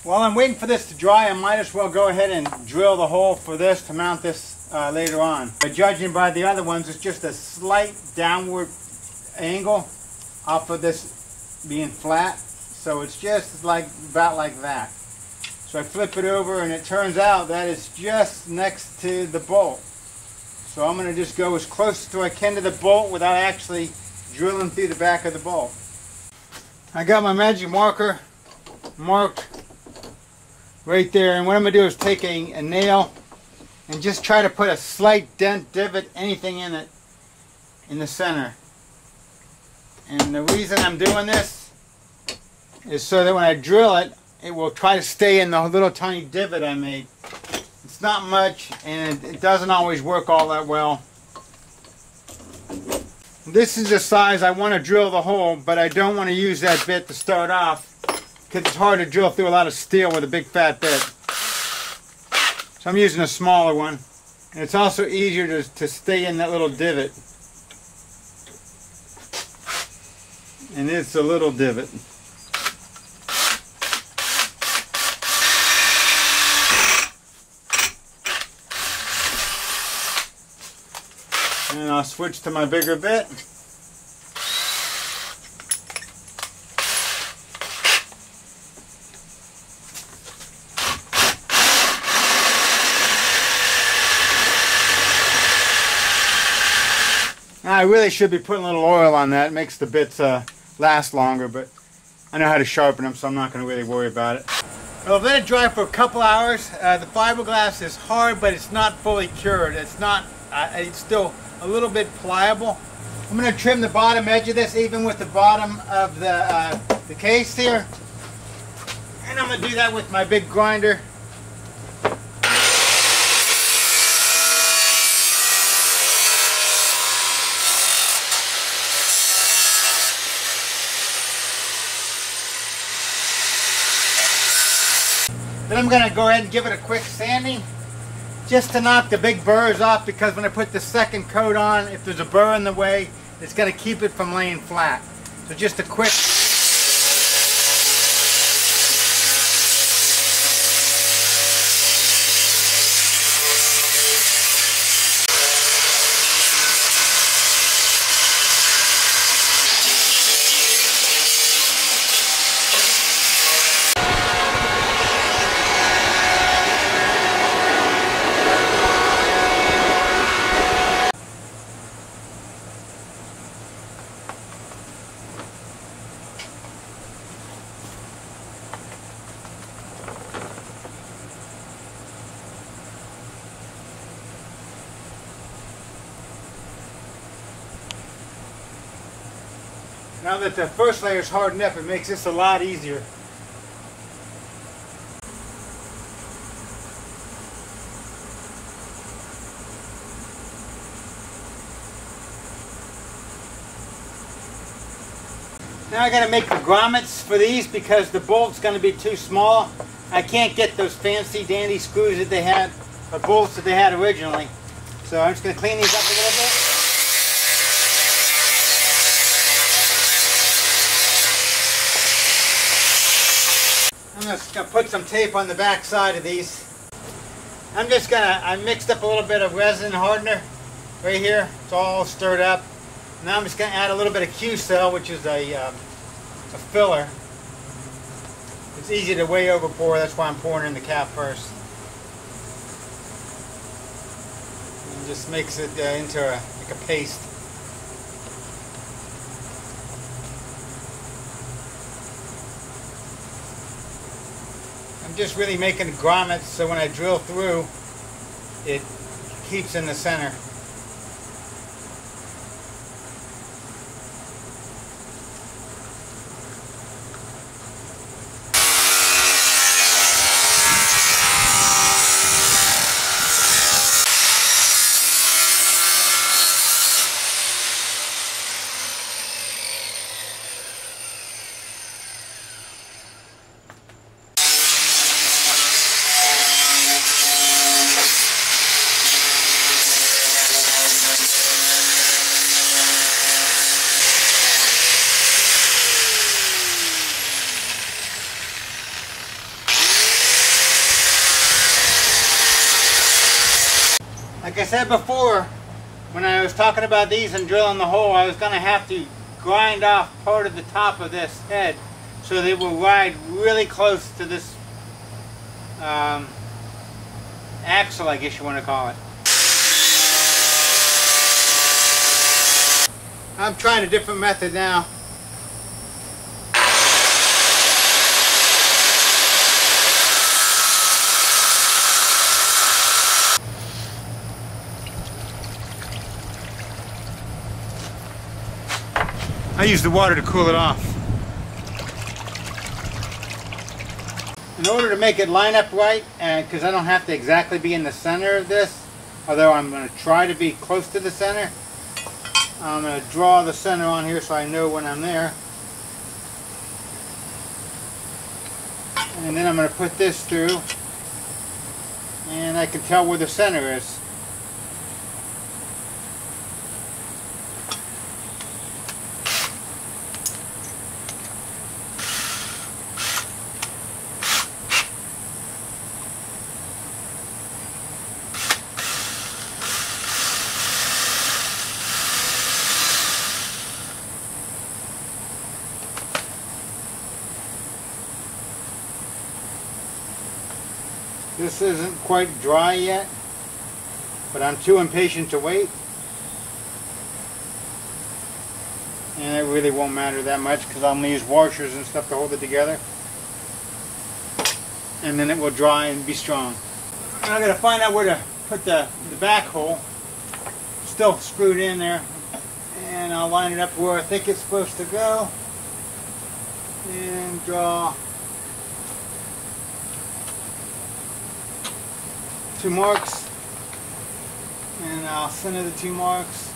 While I'm waiting for this to dry, I might as well go ahead and drill the hole for this to mount this later on. But judging by the other ones, it's just a slight downward angle off of this being flat. So it's just like about like that. So I flip it over and it turns out that it's just next to the bolt. So I'm going to just go as close as I can to the bolt without actually drilling through the back of the bolt. I got my magic marker marked right there, and what I'm going to do is take a nail and just try to put a slight dent, divot, anything in it in the center. And the reason I'm doing this is so that when I drill it, it will try to stay in the little tiny divot I made. It's not much, and it doesn't always work all that well. This is the size I want to drill the hole, but I don't want to use that bit to start off because it's hard to drill through a lot of steel with a big fat bit. So I'm using a smaller one, and it's also easier to stay in that little divot. And it's a little divot. And I'll switch to my bigger bit. Now, I really should be putting a little oil on that. It makes the bits last longer, but I know how to sharpen them, so I'm not going to really worry about it. Well, I've let it dry for a couple hours. The fiberglass is hard, but it's not fully cured. It's still a little bit pliable. I'm going to trim the bottom edge of this, even with the bottom of the case here. And I'm going to do that with my big grinder. Then I'm going to go ahead and give it a quick sanding, just to knock the big burrs off, because when I put the second coat on, if there's a burr in the way, it's going to keep it from laying flat. So just a quick... Now that the first layer is hardened up, it makes this a lot easier. Now I got to make the grommets for these because the bolt's going to be too small. I can't get those fancy dandy screws that they had, or bolts that they had originally. So I'm just going to clean these up a little bit. I'm just going to put some tape on the back side of these. I mixed up a little bit of resin hardener right here. It's all stirred up. Now I'm just going to add a little bit of Q-Cell, which is a filler. It's easy to way over pour, that's why I'm pouring in the cap first. And just makes it into like a paste. I'm just really making grommets so when I drill through, it keeps in the center. I said before, when I was talking about these and drilling the hole, I was going to have to grind off part of the top of this head so they will ride really close to this axle, I guess you want to call it. I'm trying a different method now. I use the water to cool it off. In order to make it line up right, because I don't have to exactly be in the center of this, although I'm going to try to be close to the center, I'm going to draw the center on here so I know when I'm there. And then I'm going to put this through, and I can tell where the center is. This isn't quite dry yet, but I'm too impatient to wait. And it really won't matter that much because I'm going to use washers and stuff to hold it together. And then it will dry and be strong. I'm going to find out where to put the back hole. Still screwed in there. And I'll line it up where I think it's supposed to go. And draw 2 marks, and I'll center the 2 marks.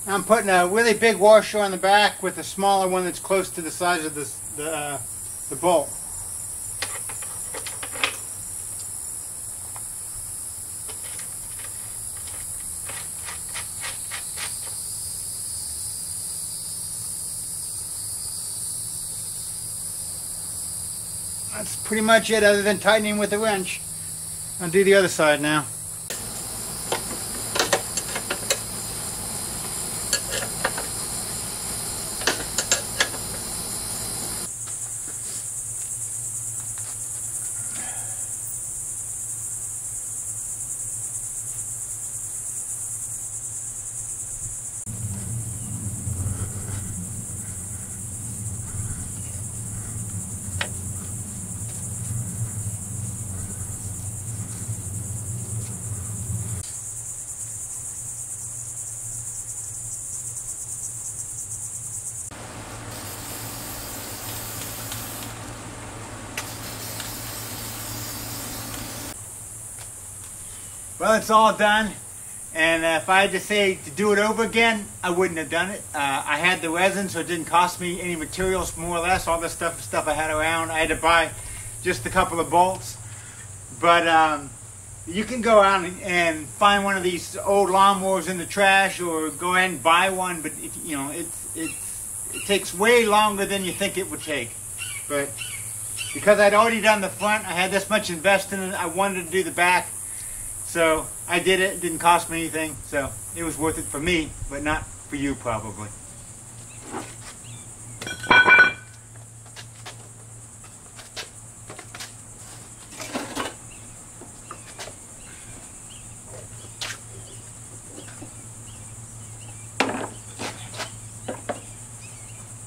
I'm putting a really big washer on the back with a smaller one that's close to the size of the bolt. That's pretty much it other than tightening with a wrench. I'll do the other side now. Well, it's all done, and if I had to say to do it over again, I wouldn't have done it. I had the resin, so it didn't cost me any materials, more or less. All the stuff I had around, I had to buy just a couple of bolts. But you can go out and find one of these old lawnmowers in the trash, or go ahead and buy one. But you know, it takes way longer than you think it would take. But because I'd already done the front, I had this much invested in it. I wanted to do the back. So I did it. It didn't cost me anything, so it was worth it for me, but not for you probably.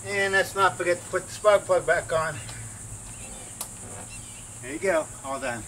And let's not forget to put the spark plug back on. There you go, all done.